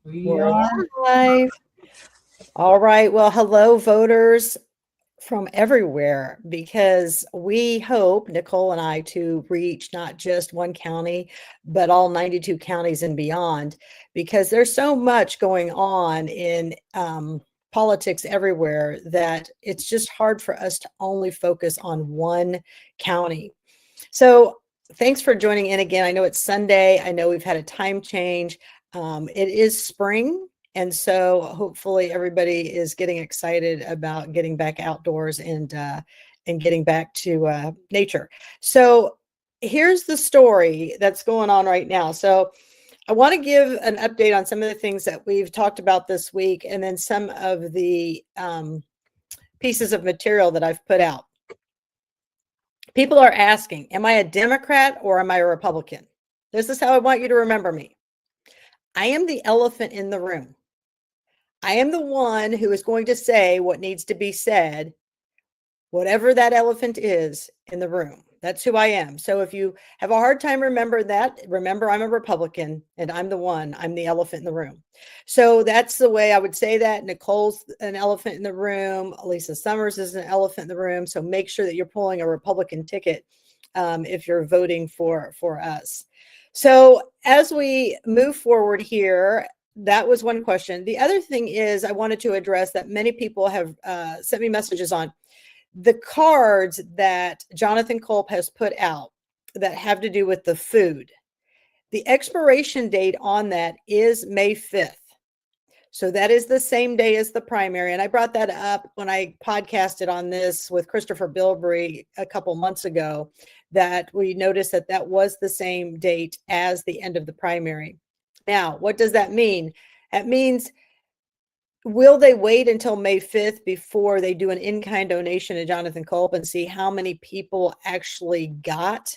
We're live. All right. Well, hello, voters from everywhere, because we hope, Nicole and I, to reach not just one county, but all 92 counties and beyond, because there's so much going on in politics everywhere that it's just hard for us to only focus on one county. So thanks for joining in again. I know it's Sunday. I know we've had a time change. It is spring. And so hopefully everybody is getting excited about getting back outdoors and getting back to nature. So here's the story that's going on right now. So I want to give an update on some of the things that we've talked about this week, and then some of the pieces of material that I've put out. People are asking, am I a Democrat or am I a Republican? This is how I want you to remember me. I am the elephant in the room. I am the one who is going to say what needs to be said, whatever that elephant is in the room. That's who I am. So if you have a hard time remembering that, remember I'm a Republican and I'm the elephant in the room. So that's the way I would say that. Nicole's an elephant in the room. Lisa Summers is an elephant in the room. So make sure that you're pulling a Republican ticket if you're voting for us. So as we move forward here, that was one question. The other thing is I wanted to address that many people have sent me messages on the cards that Jonathan Culp has put out that have to do with the food. The expiration date on that is May 5th. So that is the same day as the primary. And I brought that up when I podcasted on this with Christopher Bilbrey a couple months ago, that we noticed that that was the same date as the end of the primary. Now, what does that mean? That means, will they wait until May 5th before they do an in-kind donation to Jonathan Culp and see how many people actually got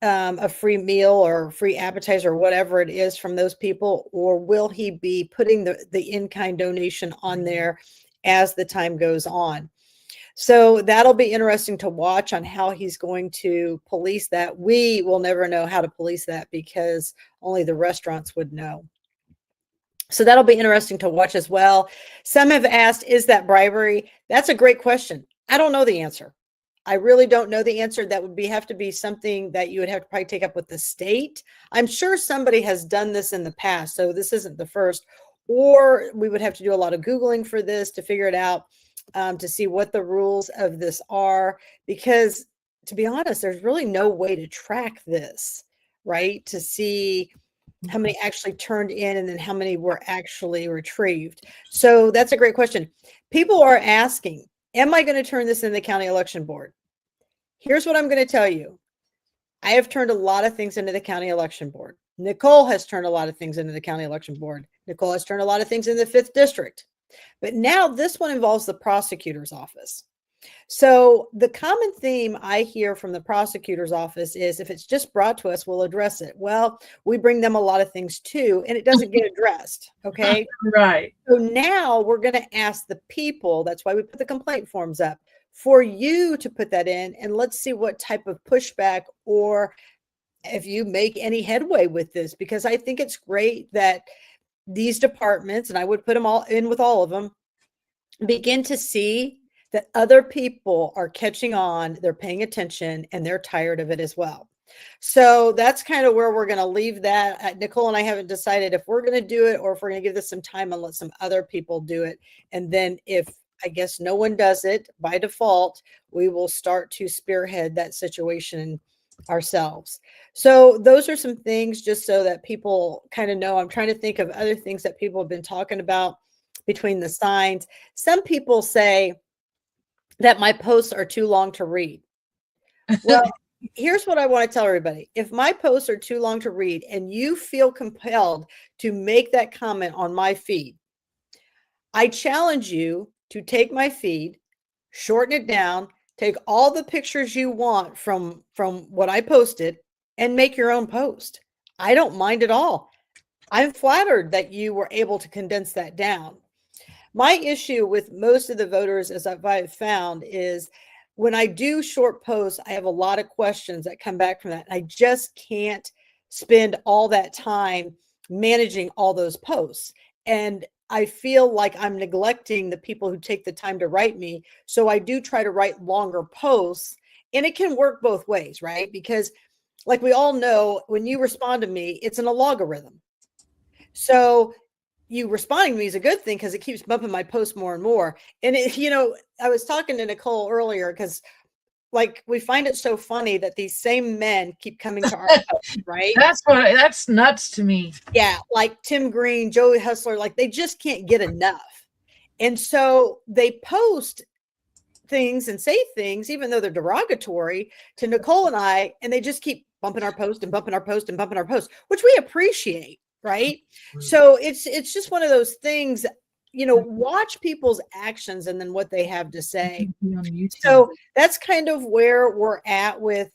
a free meal or free appetizer or whatever it is from those people? Or will he be putting the in-kind donation on there as the time goes on? So that'll be interesting to watch on how he's going to police that. We will never know how to police that because only the restaurants would know. So that'll be interesting to watch as well. Some have asked, is that bribery? That's a great question. I don't know the answer. I really don't know the answer. That would have to be something that you would have to probably take up with the state. I'm sure somebody has done this in the past, so this isn't the first. Or we would have to do a lot of Googling for this to figure it out, to see what the rules of this are. Because to be honest, there's really no way to track this, right? To see how many actually turned in and then how many were actually retrieved. So that's a great question. People are asking, am I going to turn this in the county election board? Here's what I'm going to tell you. I have turned a lot of things into the county election board. Nicole has turned a lot of things into the county election board. Nicole has turned a lot of things in the 5th district. But now this one involves the prosecutor's office. So the common theme I hear from the prosecutor's office is, if it's just brought to us, we'll address it. Well, we bring them a lot of things too, and it doesn't get addressed. Okay. Right. So now we're going to ask the people, that's why we put the complaint forms up, for you to put that in, and let's see what type of pushback, or if you make any headway with this, because I think it's great that these departments, and I would put them all in with all of them, begin to see that other people are catching on, they're paying attention, and they're tired of it as well. So that's kind of where we're going to leave that. Nicole and I haven't decided if we're going to do it or if we're going to give this some time and let some other people do it. And then if, I guess, no one does it by default, we will start to spearhead that situation ourselves. So those are some things, just so that people kind of know. I'm trying to think of other things that people have been talking about between the signs. Some people say that my posts are too long to read. Well, here's what I want to tell everybody. If my posts are too long to read and you feel compelled to make that comment on my feed, I challenge you to take my feed, shorten it down, take all the pictures you want from what I posted, and make your own post. I don't mind at all. I'm flattered that you were able to condense that down. My issue with most of the voters, as I've found, is when I do short posts, I have a lot of questions that come back from that. I just can't spend all that time managing all those posts. And I feel like I'm neglecting the people who take the time to write me. So I do try to write longer posts, and it can work both ways, right? Because like we all know, when you respond to me, it's in a logarithm. So you responding to me is a good thing because it keeps bumping my post more and more. And I was talking to Nicole earlier because like we find it so funny that these same men keep coming to our post, right? That's nuts to me. Yeah, like Tim Green, Joey Hustler, like they just can't get enough. And so they post things and say things, even though they're derogatory to Nicole and I, and they just keep bumping our post and bumping our post and bumping our post, which we appreciate, right? So it's just one of those things, watch people's actions and then what they have to say. So that's kind of where we're at with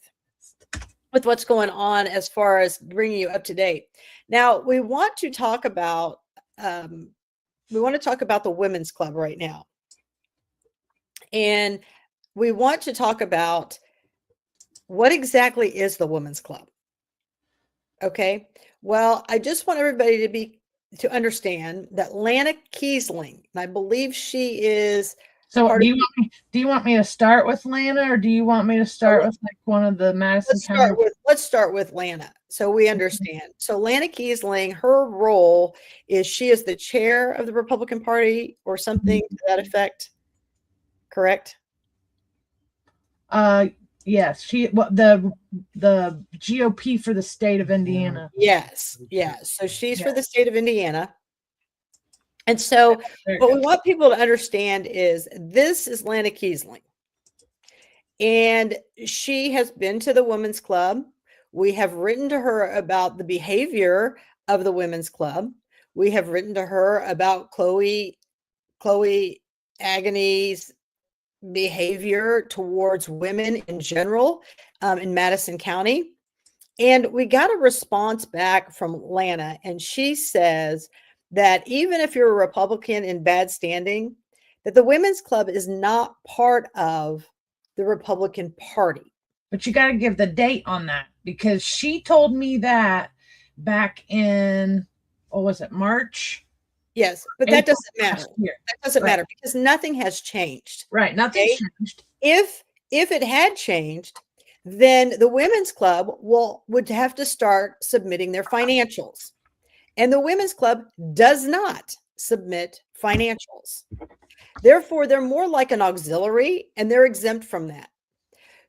what's going on as far as bringing you up to date. Now we want to talk about the women's club right now. And we want to talk about what exactly is the women's club. Okay. Well, I just want everybody to understand that Lana Kiesling, and I believe she is. So do you want me to start with Lana, or do you want me to start with like one of the Madison County? Let's start with Lana so we understand. So Lana Kiesling, her role is she is the chair of the Republican Party or something to that effect. Correct? Yes, the GOP for the state of Indiana. Yes. So she's for the state of Indiana. And so what we want people to understand is this is Lana Kiesling. And she has been to the women's club. We have written to her about the behavior of the women's club. We have written to her about Chloe Agony's behavior towards women in general in Madison County. And we got a response back from Lana, and she says that even if you're a Republican in bad standing, that the women's club is not part of the Republican Party. But you got to give the date on that, because she told me that back in, what was it, March? Yes, but that doesn't matter. That doesn't matter because nothing has changed. Right, nothing's changed. If it had changed, then the women's club would have to start submitting their financials. And the women's club does not submit financials. Therefore, they're more like an auxiliary, and they're exempt from that.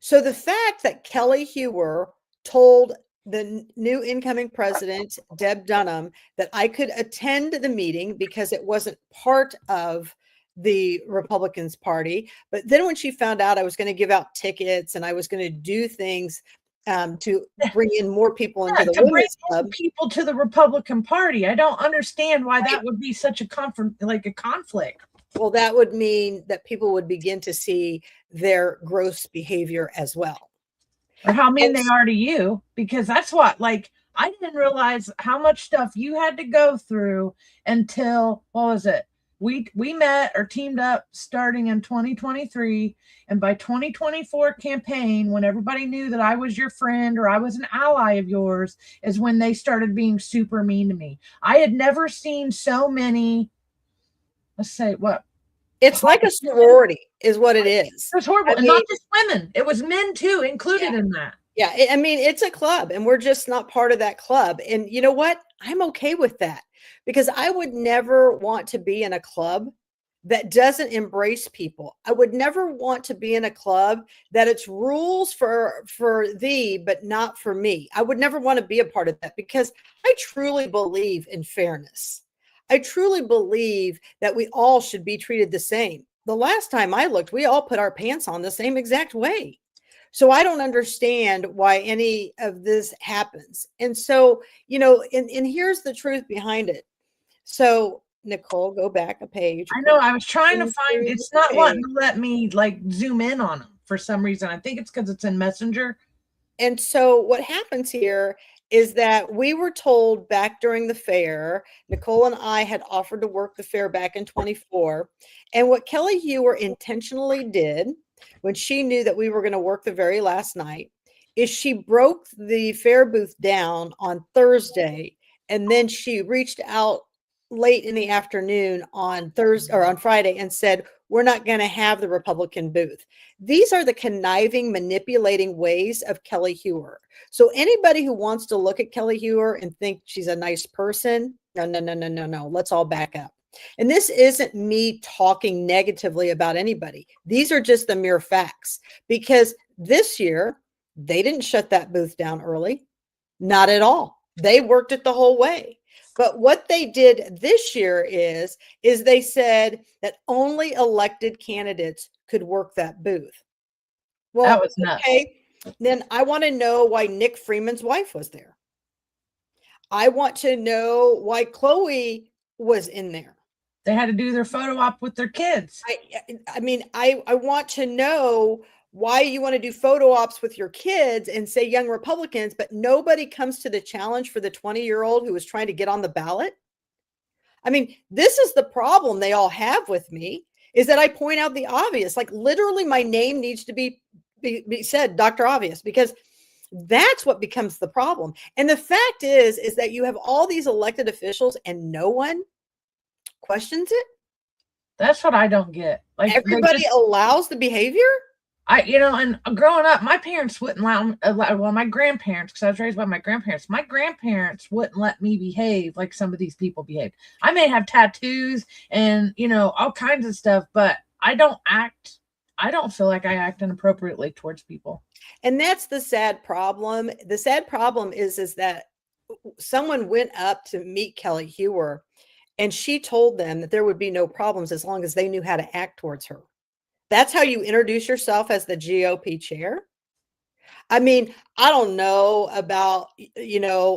So the fact that Kelly Hewer told the new incoming president, Deb Dunham, that I could attend the meeting because it wasn't part of the Republicans Party. But then when she found out I was going to give out tickets and I was going to do things to bring in more people into the women's club, people to the Republican Party, I don't understand why that would be such a conflict. Well, that would mean that people would begin to see their gross behavior as well. Or how mean they are to you, because that's what, like, I didn't realize how much stuff you had to go through until, what was it? We met or teamed up starting in 2023. And by 2024 campaign, when everybody knew that I was your friend or I was an ally of yours, is when they started being super mean to me. I had never seen so many, let's say, what? It's like a sorority is what it is. It was horrible. And not just women. It was men too, included in that. Yeah. I mean, it's a club and we're just not part of that club. And you know what? I'm okay with that because I would never want to be in a club that doesn't embrace people. I would never want to be in a club that it's rules for thee, but not for me. I would never want to be a part of that because I truly believe in fairness. I truly believe that we all should be treated the same. The last time I looked, we all put our pants on the same exact way. So I don't understand why any of this happens. And so, and here's the truth behind it. So Nicole, go back a page. I know. I was trying to find, it's not wanting to let me like zoom in on them for some reason. I think it's because it's in Messenger. And so what happens here is that we were told back during the fair, Nicole and I had offered to work the fair back in 24. And what Kelly Hewer intentionally did when she knew that we were going to work the very last night is she broke the fair booth down on Thursday And then she reached out late in the afternoon on Thursday or on Friday and said, we're not going to have the Republican booth. These are the conniving, manipulating ways of Kelly Hewer. So anybody who wants to look at Kelly Hewer and think she's a nice person, no. Let's all back up. And this isn't me talking negatively about anybody. These are just the mere facts, because this year they didn't shut that booth down early. Not at all. They worked it the whole way. But what they did this year is they said that only elected candidates could work that booth. Well, That was nuts. okay, then I want to know why Nick Freeman's wife was there. I want to know why Chloe was in there. They had to do their photo op with their kids. I mean, I want to know why you want to do photo ops with your kids and say young Republicans, but nobody comes to the challenge for the 20-year-old who was trying to get on the ballot. I mean, this is the problem they all have with me, is that I point out the obvious. Like, literally my name needs to be said, Dr. Obvious, because that's what becomes the problem. And the fact is that you have all these elected officials and no one questions it. That's what I don't get. Like, everybody allows the behavior. And growing up, my parents wouldn't allow, my grandparents, because I was raised by my grandparents wouldn't let me behave like some of these people behaved. I may have tattoos and, all kinds of stuff, but I don't feel like I act inappropriately towards people. And that's the sad problem. The sad problem is that someone went up to meet Kelly Hewer and she told them that there would be no problems as long as they knew how to act towards her. That's how you introduce yourself as the GOP chair. I mean, I don't know about,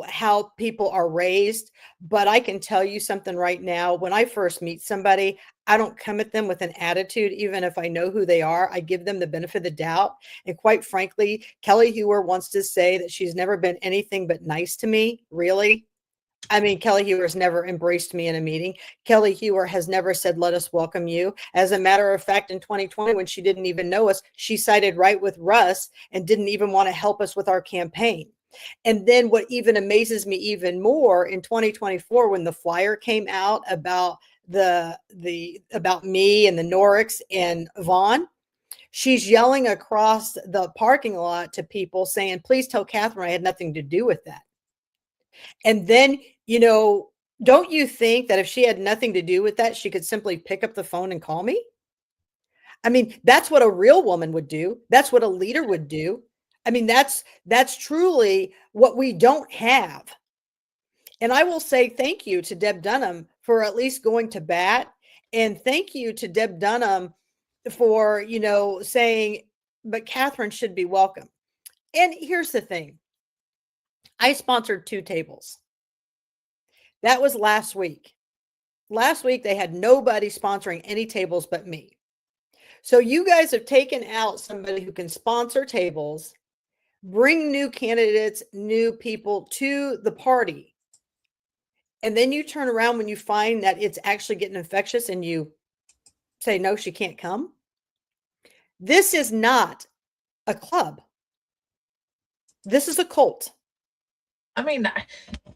how people are raised, but I can tell you something right now. When I first meet somebody, I don't come at them with an attitude. Even if I know who they are, I give them the benefit of the doubt. And quite frankly, Kelly Hewer wants to say that she's never been anything but nice to me. Really? I mean, Kelly Hewer has never embraced me in a meeting. Kelly Hewer has never said, let us welcome you. As a matter of fact, in 2020, when she didn't even know us, she sided right with Russ and didn't even want to help us with our campaign. And then what even amazes me even more, in 2024, when the flyer came out about about me and the Norricks and Vaughn, she's yelling across the parking lot to people saying, please tell Catherine I had nothing to do with that. And then, don't you think that if she had nothing to do with that, she could simply pick up the phone and call me? I mean, that's what a real woman would do. That's what a leader would do. I mean, that's truly what we don't have. And I will say thank you to Deb Dunham for at least going to bat. And thank you to Deb Dunham for, saying, but Catherine should be welcome. And here's the thing. I sponsored 2 tables. That was last week. Last week, they had nobody sponsoring any tables but me. So you guys have taken out somebody who can sponsor tables, bring new candidates, new people to the party. And then you turn around when you find that it's actually getting infectious and you say, no, she can't come. This is not a club. This is a cult. I mean,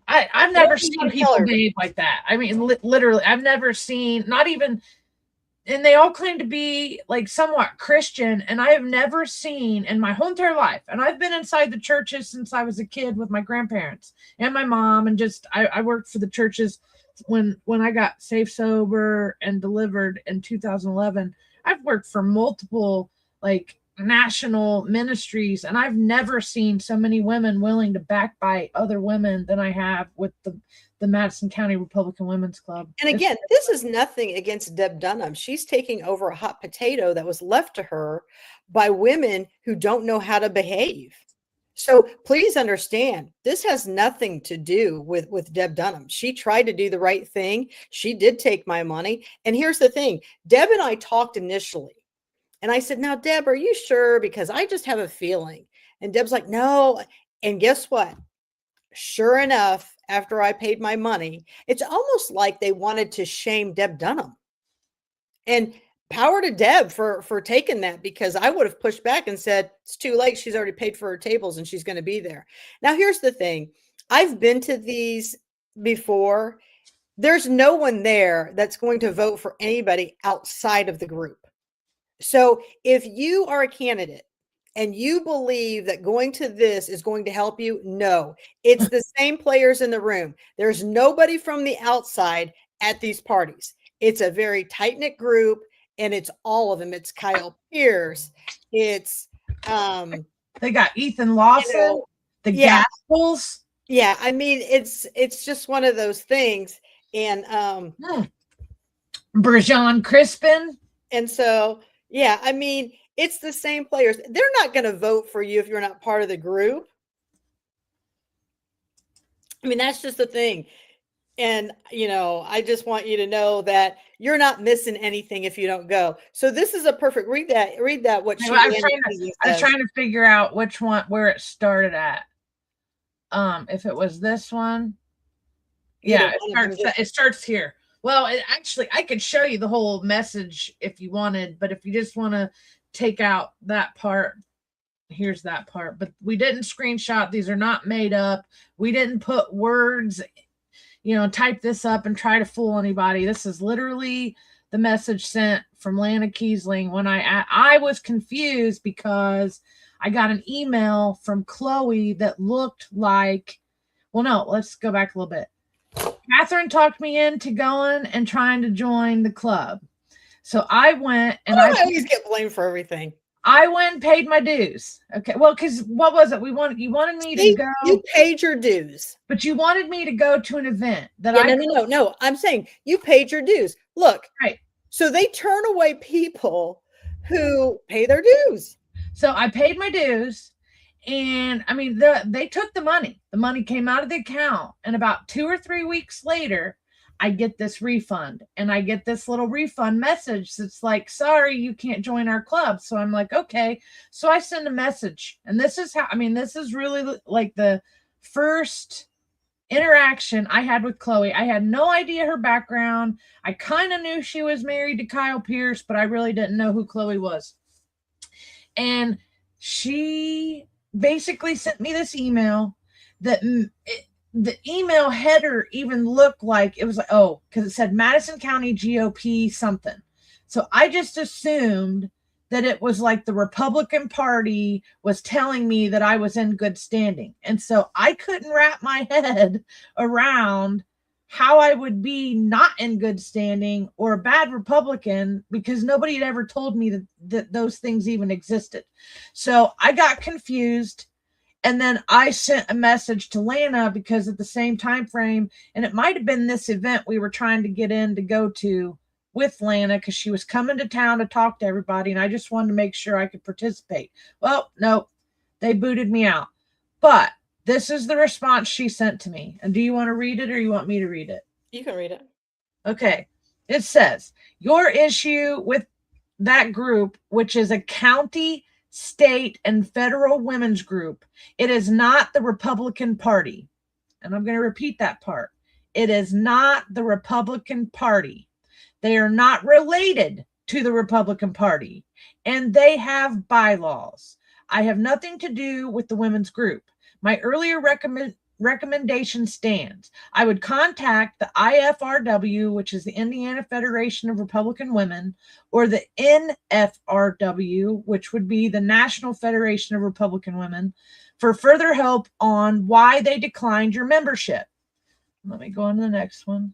I've never seen people behave like that. I mean, literally, I've never seen, not even, and they all claim to be like somewhat Christian, and I have never seen in my whole entire life, and I've been inside the churches since I was a kid with my grandparents and my mom, and just, I worked for the churches when I got safe, sober, and delivered in 2011. I've worked for multiple, national ministries, and I've never seen so many women willing to backbite other women than I have with the Madison County Republican Women's Club. And again, this is nothing against Deb Dunham. She's taking over a hot potato that was left to her by women who don't know how to behave. So please understand, this has nothing to do with Deb Dunham. She tried to do the right thing. She did take my money. And here's the thing. Deb and I talked initially. And I said, now, Deb, are you sure? Because I just have a feeling. And Deb's like, no. And guess what? Sure enough, after I paid my money, it's almost like they wanted to shame Deb Dunham. And power to Deb for taking that, because I would have pushed back and said, it's too late. She's already paid for her tables and she's going to be there. Now, here's the thing. I've been to these before, there's no one there that's going to vote for anybody outside of the group. So if you are a candidate and you believe that going to this is going to help you, no, it's the same players in the room. There's nobody from the outside at these parties. It's a very tight-knit group, and it's all of them. It's Kyle Pierce. It's they got Ethan Lawson, the Gaskels. Yeah, I mean, it's just one of those things. And Brajan Crispin. And so, yeah, I mean, it's the same players. They're not going to vote for you if you're not part of the group. I mean, that's just the thing. And, you know, I just want you to know that you're not missing anything if you don't go. So this is a perfect, read that. What I was trying to figure out which one, where it started at. If it was this one. Yeah, it starts here. Well, actually, I could show you the whole message if you wanted, but if you just want to take out that part, here's that part. But we didn't screenshot. These are not made up. We didn't put words, you know, type this up and try to fool anybody. This is literally the message sent from Lana Kiesling when I was confused because I got an email from Chloe that looked like, well, no, let's go back a little bit. Catherine talked me into going and trying to join the club. So I went and I always get blamed for everything. I went and paid my dues. Okay. Well, because what was it? You wanted me to go. You paid your dues. But you wanted me to go to an event that No. I'm saying you paid your dues. Look. Right. So they turn away people who pay their dues. So I paid my dues. And I mean, they took the money. The money came out of the account. And about 2 or 3 weeks later, I get this refund. And I get this little refund message that's like, sorry, you can't join our club. So I'm like, okay. So I send a message. And this is how, I mean, this is really like the first interaction I had with Chloe. I had no idea her background. I kind of knew she was married to Kyle Pierce, but I really didn't know who Chloe was. And she basically sent me this email that the email header even looked like it was like, oh, because it said Madison County GOP something. So I just assumed that it was like the Republican Party was telling me that I was in good standing. And so I couldn't wrap my head around how I would be not in good standing or a bad Republican because nobody had ever told me that those things even existed. So I got confused. And then I sent a message to Lana because at the same time frame, and it might have been this event we were trying to get in to go to with Lana because she was coming to town to talk to everybody. And I just wanted to make sure I could participate. Well, no, they booted me out. But this is the response she sent to me. And do you want to read it or you want me to read it? You can read it. Okay. It says, your issue with that group, which is a county, state, and federal women's group, it is not the Republican Party. And I'm going to repeat that part. It is not the Republican Party. They are not related to the Republican Party, and they have bylaws. I have nothing to do with the women's group. My earlier recommendation stands. I would contact the IFRW, which is the Indiana Federation of Republican Women, or the NFRW, which would be the National Federation of Republican Women, for further help on why they declined your membership. Let me go on to the next one.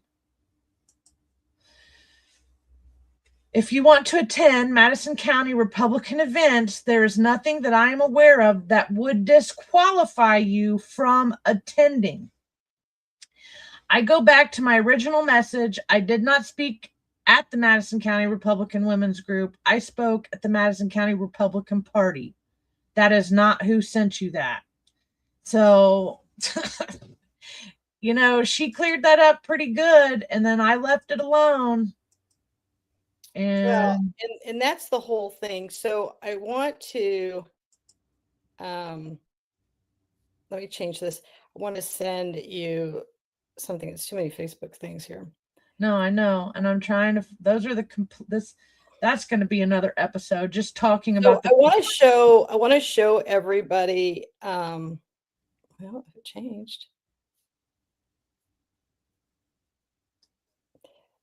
If you want to attend Madison County Republican events, there is nothing that I am aware of that would disqualify you from attending. I go back to my original message. I did not speak at the Madison County Republican Women's Group. I spoke at the Madison County Republican Party. That is not who sent you that. So, you know, she cleared that up pretty good, and then I left it alone. And that's the whole thing. So I want to let me change this. I want to send you something. It's too many Facebook things here. No, I know. And I'm trying to, those are that's going to be another episode just talking about I want to show everybody well, it changed.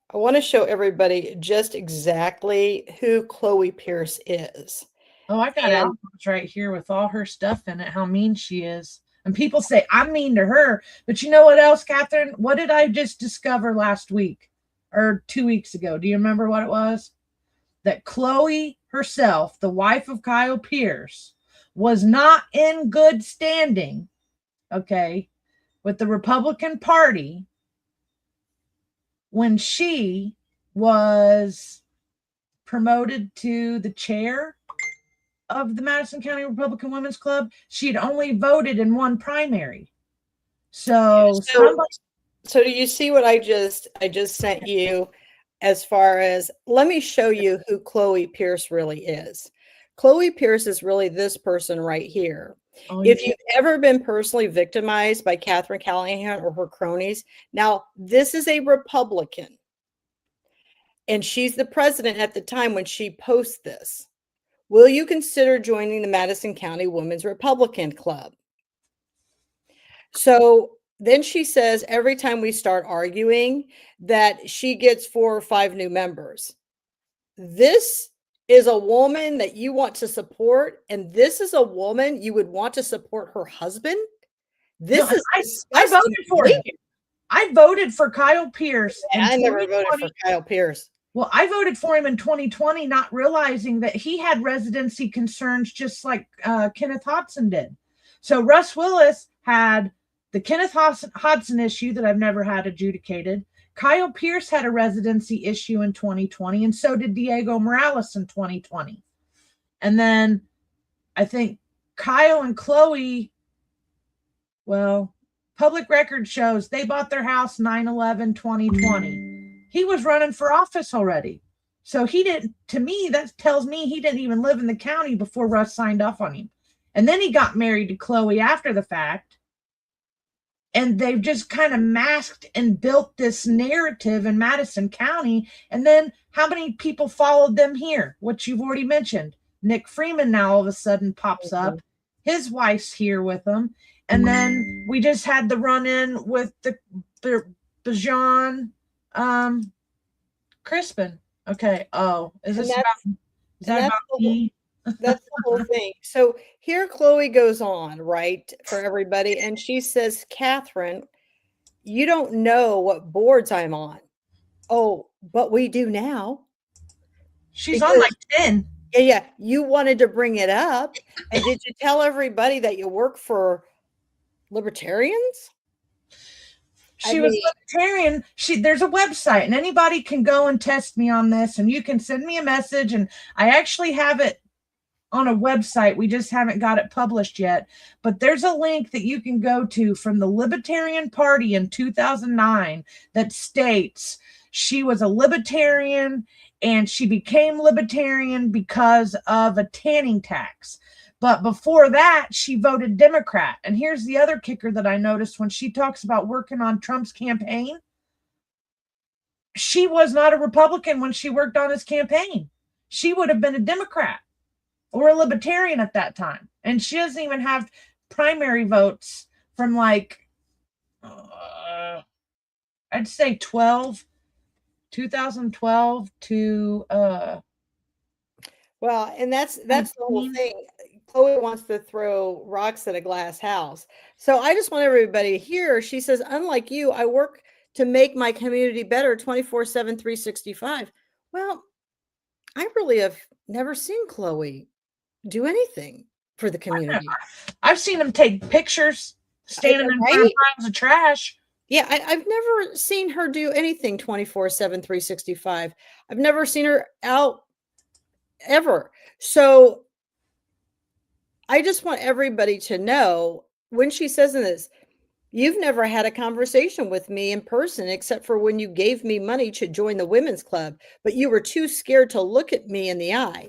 I want to show everybody just exactly who Chloe Pierce is. Oh, I got And albums right here with all her stuff in it, how mean she is. And people say I'm mean to her. But you know what else, Catherine? What did I just discover last week or 2 weeks ago? Do you remember what it was? That Chloe herself, the wife of Kyle Pierce, was not in good standing, okay, with the Republican Party when she was promoted to the chair of the Madison County Republican Women's Club. She'd only voted in one primary. So somebody. So do you see what I just sent you as far as, let me show you who Chloe Pierce really is. Chloe Pierce is really this person right here. Oh, If you've ever been personally victimized by Catherine Callahan or her cronies, now this is a Republican. And she's the president at the time when she posts this. Will you consider joining the Madison County Women's Republican Club? So then she says every time we start arguing that she gets 4 or 5 new members. This is a woman that you want to support, and this is a woman you would want to support her husband. This is I voted for him. I voted for Kyle Pierce. I never voted for Kyle Pierce. Well, I voted for him in 2020, not realizing that he had residency concerns just like Kenneth Hodson did. So Russ Willis had the Kenneth Hodson issue that I've never had adjudicated. Kyle Pierce had a residency issue in 2020, and so did Diego Morales in 2020. And then I think Kyle and Chloe, well, public record shows they bought their house 9/11/2020. He was running for office already. So he didn't, to me, that tells me he didn't even live in the county before Russ signed off on him. And then he got married to Chloe after the fact. And they've just kind of masked and built this narrative in Madison County. And then how many people followed them here? What you've already mentioned. Nick Freeman now all of a sudden pops up. His wife's here with him. And then we just had the run-in with the Bajan Crispin. Okay. Oh, is that about me? That's the whole thing. So here Chloe goes on, right, for everybody. And she says, Catherine, you don't know what boards I'm on. Oh, but we do now. She's on like 10. Yeah. You wanted to bring it up. And did you tell everybody that you work for libertarians? She was libertarian. There's a website, and anybody can go and test me on this, and you can send me a message, and I actually have it on a website. We just haven't got it published yet. But there's a link that you can go to from the Libertarian Party in 2009 that states she was a libertarian, and she became libertarian because of a tanning tax. But before that, she voted Democrat. And here's the other kicker that I noticed when she talks about working on Trump's campaign. She was not a Republican when she worked on his campaign. She would have been a Democrat or a libertarian at that time. And she doesn't even have primary votes from like, I'd say 2012 to well, and that's the whole thing. Chloe wants to throw rocks at a glass house. So I just want everybody to hear. She says, unlike you, I work to make my community better 24/7, 365. Well, I really have never seen Chloe do anything for the community. I've seen them take pictures standing in front of piles of trash. Yeah, I've never seen her do anything 24/7, 365. I've never seen her out ever. So I just want everybody to know when she says in this, you've never had a conversation with me in person except for when you gave me money to join the women's club, but you were too scared to look at me in the eye.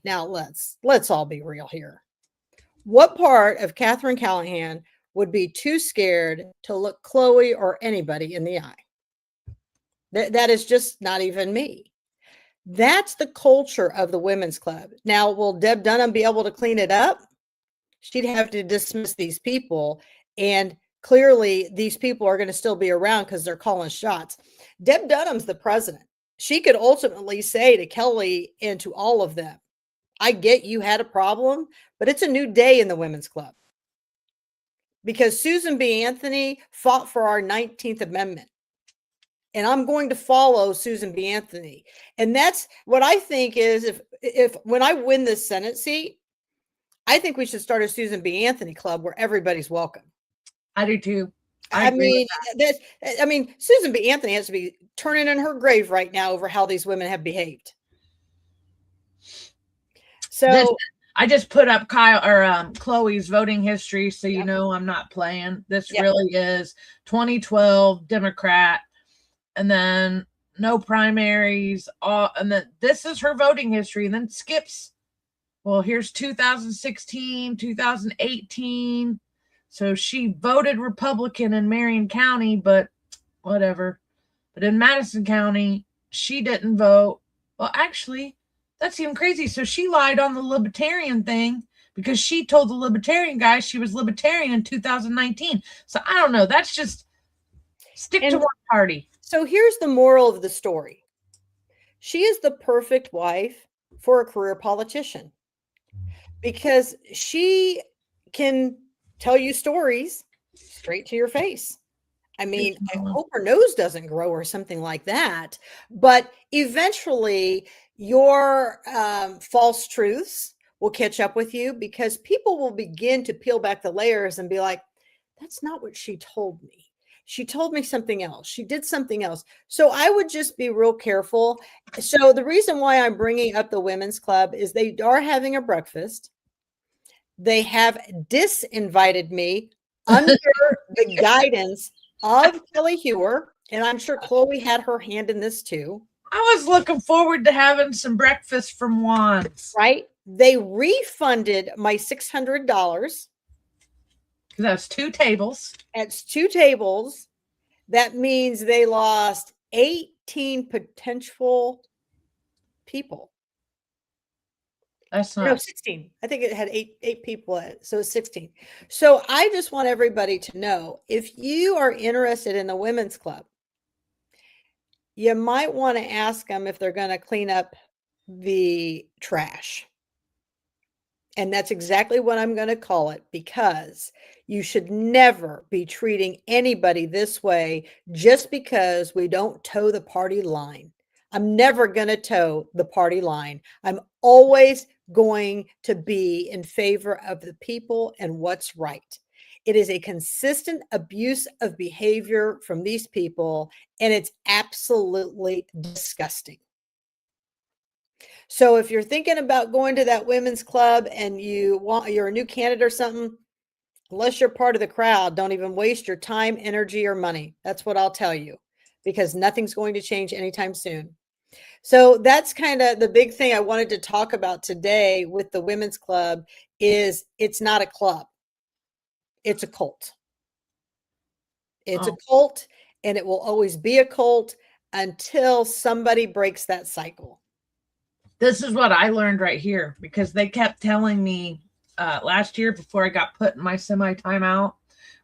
Now let's all be real here. What part of Catherine Callahan would be too scared to look Chloe or anybody in the eye? That is just not even me. That's the culture of the women's club. Now, will Deb Dunham be able to clean it up? She'd have to dismiss these people. And clearly these people are going to still be around because they're calling shots. Deb Dunham's the president. She could ultimately say to Kelly and to all of them, I get you had a problem, but it's a new day in the women's club. Because Susan B. Anthony fought for our 19th Amendment. And I'm going to follow Susan B. Anthony. And that's what I think is if when I win this Senate seat, I think we should start a Susan B. Anthony club where everybody's welcome. I do too. I mean, Susan B. Anthony has to be turning in her grave right now over how these women have behaved. So I just put up Chloe's voting history, so you know I'm not playing. This really is 2012 Democrat, and then no primaries. And then this is her voting history, and then skips. Well, here's 2016, 2018. So she voted Republican in Marion County, but whatever. But in Madison County, she didn't vote. Well, actually, that's even crazy. So she lied on the libertarian thing because she told the libertarian guy she was libertarian in 2019. So I don't know. That's just stick to one party. So here's the moral of the story. She is the perfect wife for a career politician because she can tell you stories straight to your face. I mean, I hope her nose doesn't grow or something like that. But eventually, your false truths will catch up with you because people will begin to peel back the layers and be like, that's not what she told me. She told me something else. She did something else. So I would just be real careful. So the reason why I'm bringing up the women's club is they are having a breakfast. They have disinvited me under the guidance of Kelly Hewer, and I'm sure Chloe had her hand in this too. I was looking forward to having some breakfast from Juan's. Right? They refunded my $600. That's 2 tables. That's 2 tables. That means they lost 18 potential people. That's not. No, 16. I think it had eight people in it, so it's 16. So I just want everybody to know, if you are interested in the women's club, you might want to ask them if they're going to clean up the trash. And that's exactly what I'm going to call it, because you should never be treating anybody this way just because we don't toe the party line. I'm never going to toe the party line. I'm always going to be in favor of the people and what's right. It is a consistent abuse of behavior from these people, and it's absolutely disgusting. So if you're thinking about going to that women's club and you're a new candidate or something, unless you're part of the crowd, don't even waste your time, energy, or money. That's what I'll tell you, because nothing's going to change anytime soon. So that's kind of the big thing I wanted to talk about today with the women's club is it's not a club. It's a cult. It's a cult, and it will always be a cult until somebody breaks that cycle. This is what I learned right here, because they kept telling me last year before I got put in my semi-timeout,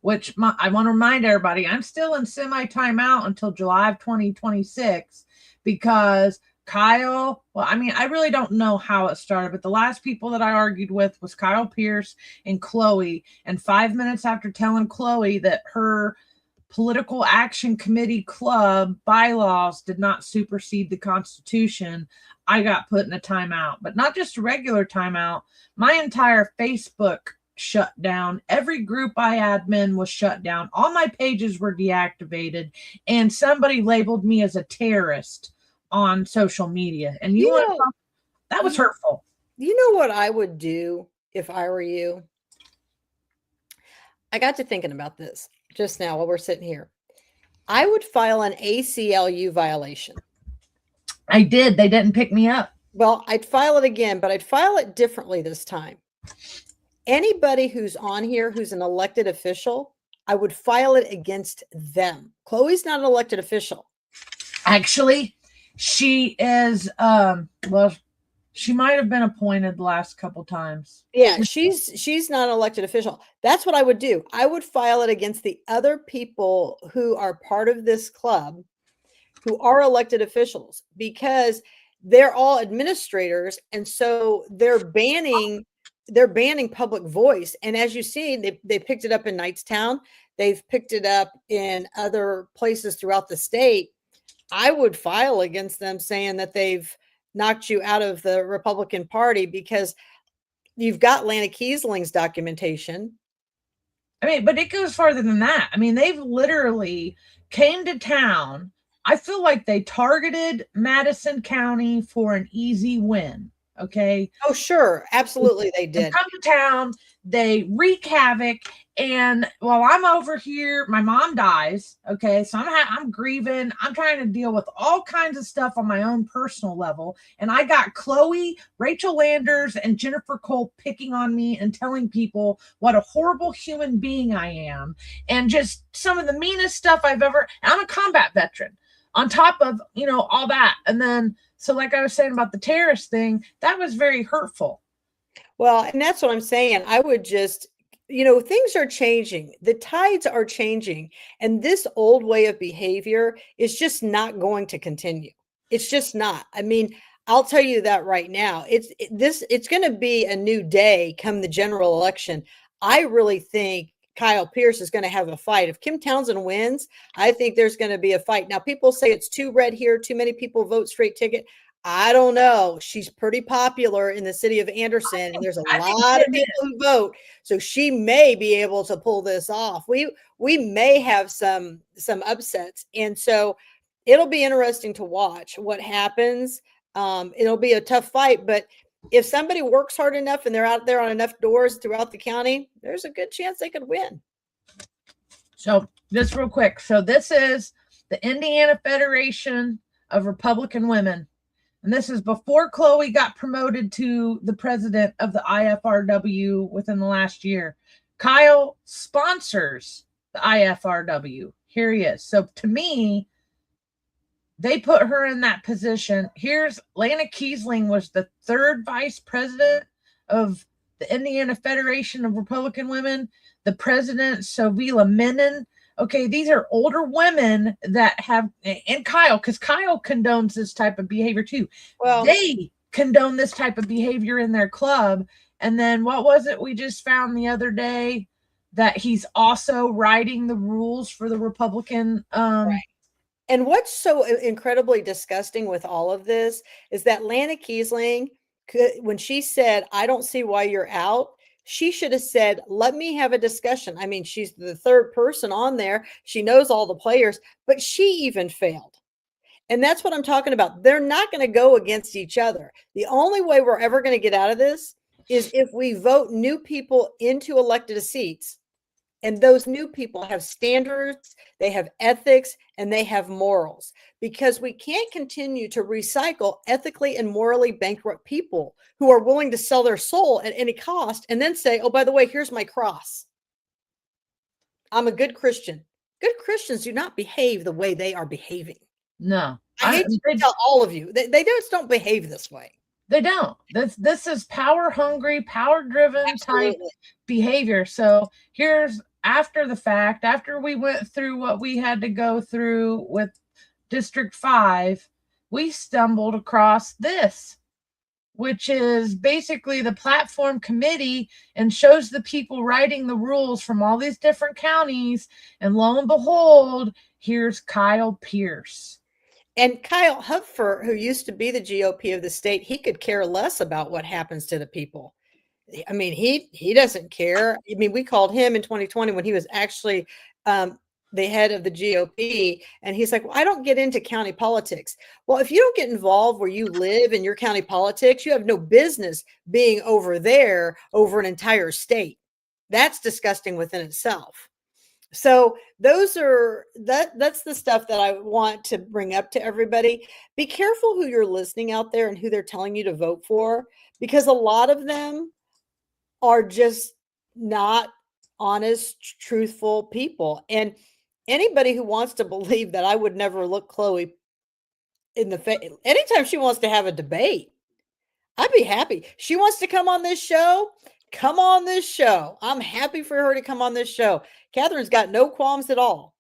which I want to remind everybody, I'm still in semi-timeout until July of 2026, because Kyle, well, I mean, I really don't know how it started, but the last people that I argued with was Kyle Pierce and Chloe. And 5 minutes after telling Chloe that her political action committee club bylaws did not supersede the Constitution, I got put in a timeout. But not just a regular timeout. My entire Facebook shut down. Every group I admin was shut down. All my pages were deactivated, and somebody labeled me as a terrorist on social media. And that was hurtful. You know what I would do if I were you? I got to thinking about this just now while we're sitting here. I would file an ACLU violation. I did. They didn't pick me up. Well, I'd file it again, but I'd file it differently this time. Anybody who's on here who's an elected official, I would file it against them. Chloe's not an elected official. Actually, she is, well, She might have been appointed the last couple times. Yeah, she's not an elected official. That's what I would do. I would file it against the other people who are part of this club who are elected officials because they're all administrators, and so they're banning public voice. And as you see, they picked it up in Knightstown. They've picked it up in other places throughout the state. I would file against them saying that they've knocked you out of the Republican Party because you've got Lana Kiesling's documentation. I mean, but it goes farther than that. I mean, they've literally came to town. I feel like they targeted Madison County for an easy win. Okay. Oh, sure. Absolutely, they did. Come to town, they wreak havoc. And while I'm over here, my mom dies. Okay. So I'm grieving. I'm trying to deal with all kinds of stuff on my own personal level. And I got Chloe, Rachel Landers, and Jennifer Cole picking on me and telling people what a horrible human being I am. And just some of the meanest stuff I've ever. I'm a combat veteran on top of, all that. And then, so like I was saying about the terrorist thing, that was very hurtful. Well, and that's what I'm saying. I would just, things are changing. The tides are changing. And this old way of behavior is just not going to continue. It's just not. I mean, I'll tell you that right now. It's going to be a new day come the general election. I really think Kyle Pierce is going to have a fight. If Kim Townsend wins, I think there's going to be a fight. Now, people say it's too red here, too many people vote straight ticket. I don't know. She's pretty popular in the city of Anderson, and there's a lot of people who vote. So she may be able to pull this off. We may have some upsets. And so it'll be interesting to watch what happens. It'll be a tough fight, but if somebody works hard enough and they're out there on enough doors throughout the county, there's a good chance they could win. So just real quick. So this is the Indiana Federation of Republican Women. And this is before Chloe got promoted to the president of the IFRW within the last year. Kyle sponsors the IFRW. Here he is. So to me, they put her in that position. Here's Lana Kiesling was the third vice president of the Indiana Federation of Republican Women. The president, Sovila Menon. Okay, these are older women that have, and Kyle, because Kyle condones this type of behavior too. Well, they condone this type of behavior in their club. And then what was it we just found the other day? That he's also writing the rules for the Republican. Right. And what's so incredibly disgusting with all of this is that Lana Kiesling, when she said, I don't see why you're out, she should have said, let me have a discussion. I mean, she's the third person on there. She knows all the players, but she even failed. And that's what I'm talking about. They're not going to go against each other. The only way we're ever going to get out of this is if we vote new people into elected seats. And those new people have standards, they have ethics, and they have morals, because we can't continue to recycle ethically and morally bankrupt people who are willing to sell their soul at any cost and then say, oh, by the way, here's my cross. I'm a good Christian. Good Christians do not behave the way they are behaving. No. I hate to tell all of you, they just don't behave this way. They don't. This is power hungry, power driven type behavior. So here's after the fact, after we went through what we had to go through with District 5, we stumbled across this, which is basically the platform committee and shows the people writing the rules from all these different counties. And lo and behold, here's Kyle Pierce. And Kyle Hupfer, who used to be the GOP of the state, he could care less about what happens to the people. I mean, he doesn't care. I mean, we called him in 2020 when he was actually the head of the GOP, and he's like, well, I don't get into county politics. Well, if you don't get involved where you live in your county politics, you have no business being over there over an entire state. That's disgusting within itself. So that's the stuff that I want to bring up to everybody. Be careful who you're listening out there and who they're telling you to vote for, because a lot of them are just not honest, truthful people. And anybody who wants to believe that I would never look Chloe in the face, anytime she wants to have a debate, I'd be happy. She wants to come on this show. Come on this show. I'm happy for her to come on this show. Catherine's got no qualms at all.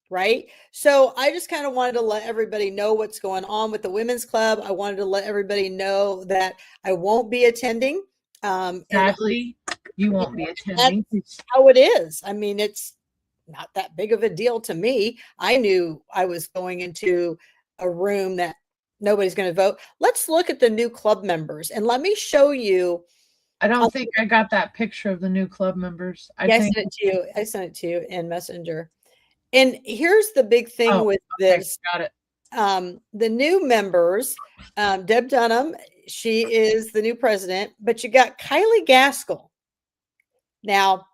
Right. So I just kind of wanted to let everybody know what's going on with the women's club. I wanted to let everybody know that I won't be attending. Sadly, you won't be attending. That's how it is. I mean, it's not that big of a deal to me. I knew I was going into a room that nobody's going to vote. Let's look at the new club members and let me show you. I don't think I got that picture of the new club members. I sent it to you. I sent it to you in Messenger. And here's the big thing with this. Got it. The new members, Deb Dunham, she is the new president, but you got Kylie Gaskell. Now,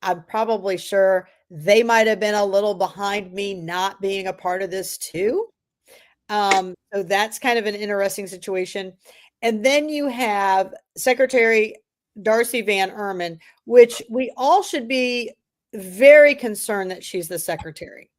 I'm probably sure they might have been a little behind me not being a part of this too. So that's kind of an interesting situation. And then you have Secretary Darcy Van Erman, which we all should be very concerned that she's the secretary.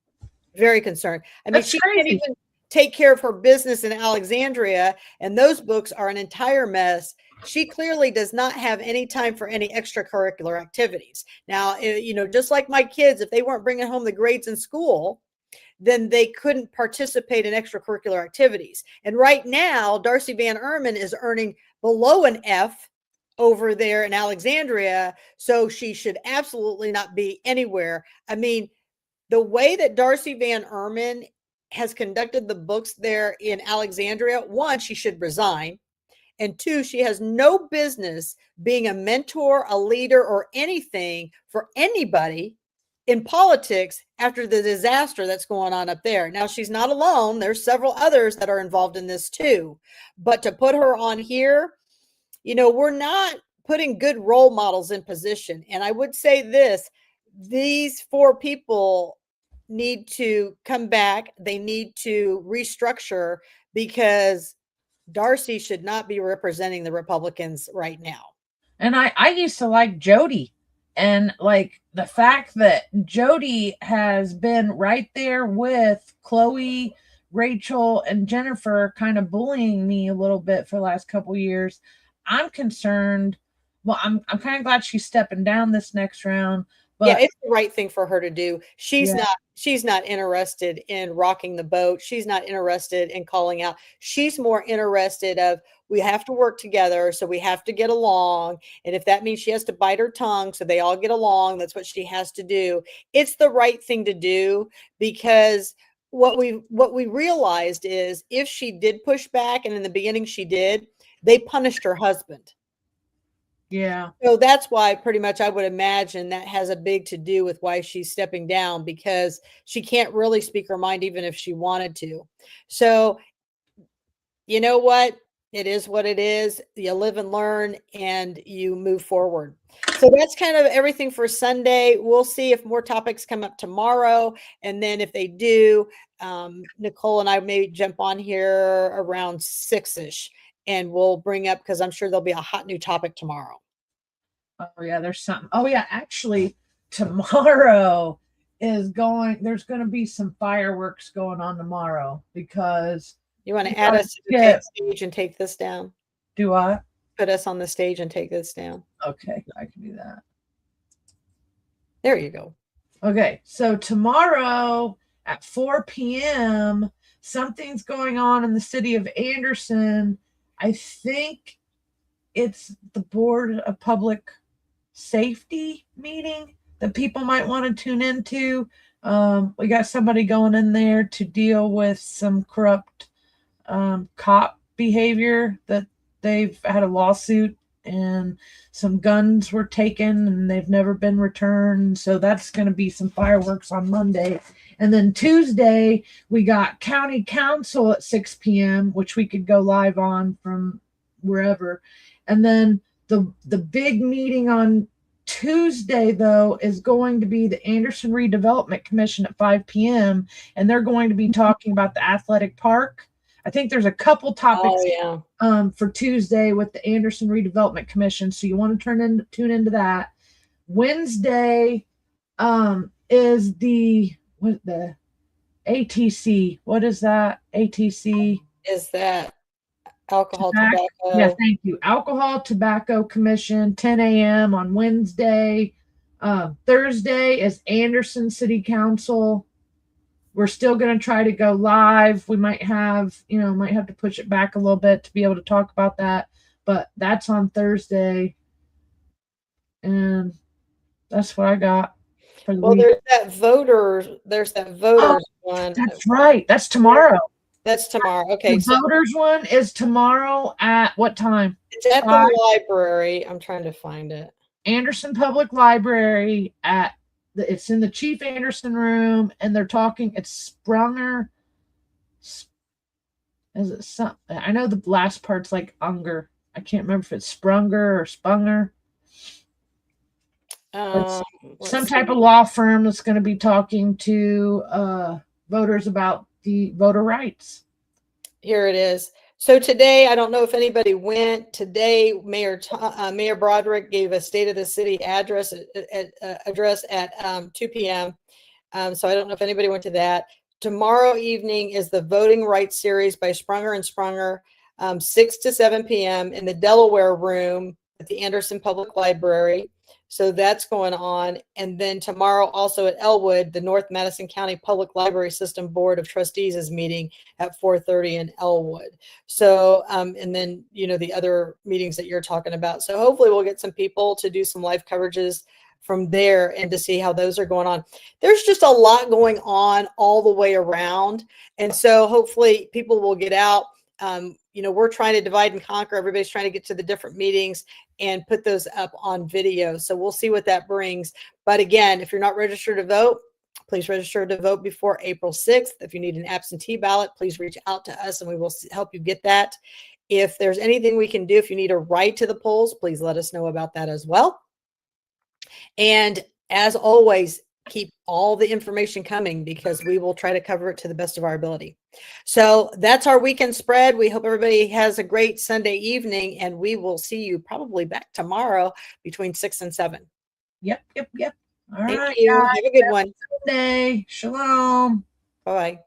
Very concerned. I mean, she can't even take care of her business in Alexandria, and those books are an entire mess. She clearly does not have any time for any extracurricular activities. Now, you know, just like my kids, if they weren't bringing home the grades in school, then they couldn't participate in extracurricular activities. And right now, Darcy Van Erman is earning below an F over there in Alexandria, so she should absolutely not be anywhere. I mean, the way that Darcy Van Erman has conducted the books there in Alexandria, one, she should resign. And two, she has no business being a mentor, a leader, or anything for anybody in politics after the disaster that's going on up there. Now, she's not alone. There's several others that are involved in this too. But to put her on here, you know, we're not putting good role models in position. And I would say this, these four people need to come back. They need to restructure because Darcy should not be representing the Republicans right now. And I used to like Jody, and like the fact that Jody has been right there with Chloe, Rachel, and Jennifer kind of bullying me a little bit for the last couple years. I'm concerned. Well, I'm kind of glad she's stepping down this next round. But yeah, it's the right thing for her to do. She's not interested in rocking the boat. She's not interested in calling out. She's more interested of, we have to work together, so we have to get along. And if that means she has to bite her tongue so they all get along, that's what she has to do. It's the right thing to do, because what we realized is if she did push back, and in the beginning she did, they punished her husband. Yeah. So that's why pretty much I would imagine that has a big to do with why she's stepping down, because she can't really speak her mind even if she wanted to. So you know what? It is what it is. You live and learn and you move forward. So that's kind of everything for Sunday. We'll see if more topics come up tomorrow. And then if they do, Nicole and I may jump on here around 6-ish. And we'll bring up, because I'm sure there'll be a hot new topic tomorrow. Oh, yeah, there's something. Oh, yeah, actually, tomorrow there's going to be some fireworks going on tomorrow, because. You want to add us to the stage and take this down? Do I? Put us on the stage and take this down. Okay, I can do that. There you go. Okay, so tomorrow at 4 p.m., something's going on in the city of Anderson. I think it's the Board of Public Safety meeting that people might want to tune into. We got somebody going in there to deal with some corrupt cop behavior, that they've had a lawsuit and some guns were taken and they've never been returned. So that's going to be some fireworks on Monday. And then Tuesday, we got county council at 6 p.m., which we could go live on from wherever. And then the big meeting on Tuesday, though, is going to be the Anderson Redevelopment Commission at 5 p.m. And they're going to be talking about the athletic park. I think there's a couple topics for Tuesday with the Anderson Redevelopment Commission. So you want to tune into that. Wednesday is the ATC. What is that? ATC? Is that Alcohol, Yeah, tobacco. thank you. Alcohol Tobacco Commission, 10 a.m. on Wednesday. Thursday is Anderson City Council. We're still going to try to go live. We might have to push it back a little bit to be able to talk about that, but that's on Thursday. And that's what I got for the Well, week. there's that voters one. That's right. That's tomorrow. That's tomorrow. Okay. The voters one is tomorrow at what time? It's at the library. I'm trying to find it. Anderson Public Library it's in the Chief Anderson room, and they're talking. It's Sprunger. Is it some? I know the last part's like Unger. I can't remember if it's Sprunger or Spunger. Some type of law firm that's going to be talking to voters about the voter rights. Here it is. So today, I don't know if anybody went. Today, Mayor Broderick gave a State of the City address at 2 p.m. So I don't know if anybody went to that. Tomorrow evening is the Voting Rights Series by Sprunger and Sprunger, 6 to 7 p.m. in the Delaware Room at the Anderson Public Library. So that's going on. And then tomorrow also at Elwood, the North Madison County Public Library System Board of Trustees is meeting at 4:30 in Elwood. So, and then, the other meetings that you're talking about. So hopefully we'll get some people to do some live coverages from there and to see how those are going on. There's just a lot going on all the way around. And so hopefully people will get out. We're trying to divide and conquer. Everybody's trying to get to the different meetings and put those up on video. So we'll see what that brings. But again, if you're not registered to vote, please register to vote before April 6th. If you need an absentee ballot, please reach out to us and we will help you get that. If there's anything we can do, if you need a ride to the polls, please let us know about that as well. And as always, keep all the information coming because we will try to cover it to the best of our ability. So that's our weekend spread. We hope everybody has a great Sunday evening, and we will see you probably back tomorrow between 6 and 7. Yep. All Thank right, you. guys. Have a good one. Sunday. Shalom. Bye-bye.